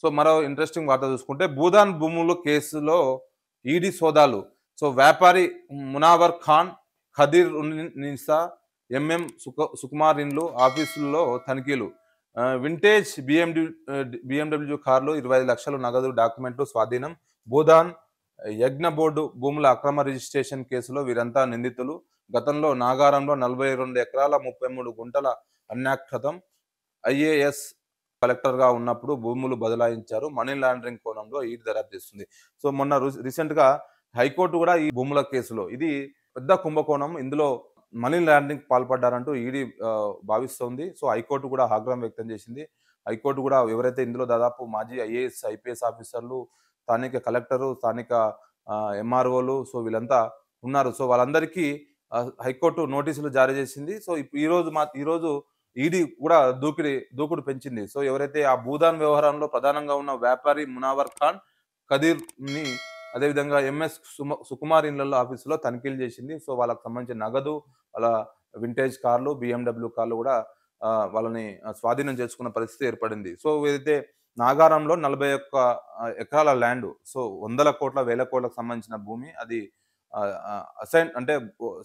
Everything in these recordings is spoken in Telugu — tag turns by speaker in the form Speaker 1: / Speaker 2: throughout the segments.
Speaker 1: సో మరో ఇంట్రెస్టింగ్ వార్త చూసుకుంటే భూదాన్ భూముల కేసులో ఈడీ సోదాలు. సో వ్యాపారి మునావర్ ఖాన్, ఖదీర్ నిసా, సుకుమార్ ఇండ్లు, ఆఫీసుల్లో తనిఖీలు. వింటేజ్ బిఎండబ్ల్యూ కార్లు, 25 లక్షలు నగదు, డాక్యుమెంట్లు స్వాధీనం. భూదాన్ యజ్ఞ బోర్డు భూముల అక్రమ రిజిస్ట్రేషన్ కేసులో వీరంతా నిందితులు. గతంలో నాగారంలో 42 ఎకరాల 33 గుంటల అన్యాక్రాంతం. ఐఏఎస్ కలెక్టర్‌గా ఉన్నప్పుడు భూములు బదలాయించారు. మనీ లాండరింగ్ కోణంలో ఈడీ దర్యాప్తు చేస్తుంది. సో మొన్న రీసెంట్‌గా హైకోర్టు కూడా ఈ భూముల కేసులో ఇది పెద్ద కుంభకోణం. ఇందులో మనీ లాండరింగ్‌కి పాల్పడ్డారంటూ ఈడీ భావిస్తోంది. సో హైకోర్టు కూడా ఆగ్రహం వ్యక్తం చేసింది. హైకోర్టు కూడా ఎవరైతే ఇందులో దాదాపు మాజీ ఐఏఎస్, ఐపీఎస్ ఆఫీసర్లు, స్థానిక కలెక్టరు, స్థానిక ఎంఆర్ఓలు, సో వీళ్ళంతా ఉన్నారు. సో వాళ్ళందరికీ హైకోర్టు నోటీసులు జారీ చేసింది. సో ఈరోజు ఈడీ కూడా దూకుడు పెంచింది. సో ఎవరైతే ఆ భూదాన్ వ్యవహారంలో ప్రధానంగా ఉన్న వ్యాపారి మునావర్ ఖాన్, ఖదీర్‌ని, అదేవిధంగా సుకుమార్ ఇళ్లలో ఆఫీసులో తనిఖీలు చేసింది. సో వాళ్ళకి సంబంధించిన నగదు, వాళ్ళ వింటేజ్ కార్లు, బిఎండబ్ల్యూ కార్లు కూడా వాళ్ళని స్వాధీనం చేసుకున్న పరిస్థితి ఏర్పడింది. సో ఏదైతే నాగారంలో 41 ఎకరాల ల్యాండ్, సో వందల కోట్ల, వేల కోట్లకు సంబంధించిన భూమి, అది అసైన్ అంటే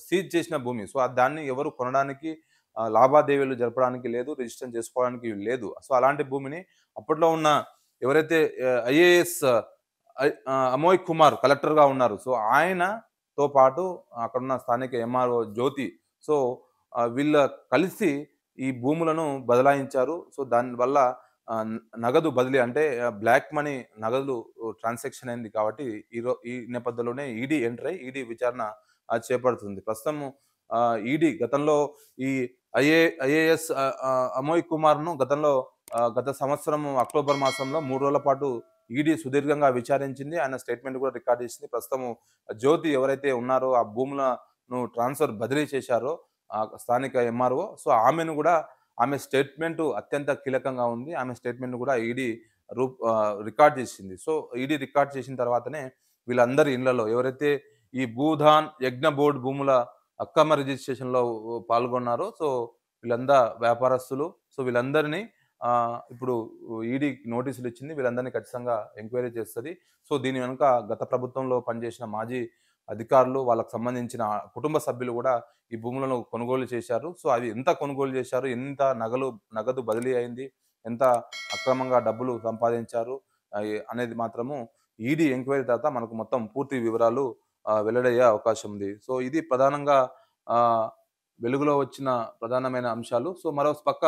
Speaker 1: సీజ్ చేసిన భూమి. సో దాన్ని ఎవరు కొనడానికి, లావాదేవీలు జరపడానికి లేదు, రిజిస్టర్ చేసుకోవడానికి లేదు. సో అలాంటి భూమిని అప్పట్లో ఉన్న ఎవరైతే ఐఏఎస్ అమోయ్ కుమార్ కలెక్టర్‌గా ఉన్నారు. సో ఆయనతో పాటు అక్కడున్న స్థానిక ఎంఆర్ఓ జ్యోతి, సో వీళ్ళ కలిసి ఈ భూములను బదలాయించారు. సో దానివల్ల నగదు బదిలీ అంటే బ్లాక్ మనీ నగదు ట్రాన్సాక్షన్ అయింది కాబట్టి ఈ నేపథ్యంలోనే ఈడీ ఎంటర్ అయ్యి ఈడీ విచారణ చేపడుతుంది. ప్రస్తుతం ఈడీ గతంలో ఈ ఐఏఎస్ అమోయ్ కుమార్‌ను గత సంవత్సరం అక్టోబర్ మాసంలో 3 రోజుల పాటు ఈడీ సుదీర్ఘంగా విచారించింది. ఆయన స్టేట్మెంట్ కూడా రికార్డ్ చేసింది. ప్రస్తుతం జ్యోతి ఎవరైతే ఉన్నారో, ఆ భూములను బదిలీ చేశారో స్థానిక ఎంఆర్ఓ, సో ఆమె స్టేట్మెంట్ అత్యంత కీలకంగా ఉంది. ఆమె స్టేట్మెంట్ కూడా ఈడీ రికార్డ్ చేసింది. సో ఈడీ రికార్డ్ చేసిన తర్వాతనే వీళ్ళందరి ఇళ్లలో ఎవరైతే ఈ భూదాన్ యజ్ఞ బోర్డు భూముల అక్రమ రిజిస్ట్రేషన్‌లో పాల్గొన్నారో, సో వీళ్ళందరూ వ్యాపారస్తులు. సో వీళ్ళందరినీ ఇప్పుడు ఈడీ నోటీసులు ఇచ్చింది. వీళ్ళందరినీ ఖచ్చితంగా ఎంక్వైరీ చేస్తది. సో దీని వెనుక గత ప్రభుత్వంలో పనిచేసిన మాజీ అధికారులు, వాళ్ళకి సంబంధించిన కుటుంబ సభ్యులు కూడా ఈ భూములను కొనుగోలు చేశారు. సో అవి ఎంత కొనుగోలు చేశారు, ఎంత నగదు బదిలీ అయింది, ఎంత అక్రమంగా డబ్బులు సంపాదించారు అనేది మాత్రము ఈడీ ఎంక్వైరీ తర్వాత మనకు మొత్తం పూర్తి వివరాలు వెల్లడయ్యే అవకాశం ఉంది. సో ఇది ప్రధానంగా వెలుగులో వచ్చిన ప్రధానమైన అంశాలు. సో మరో పక్క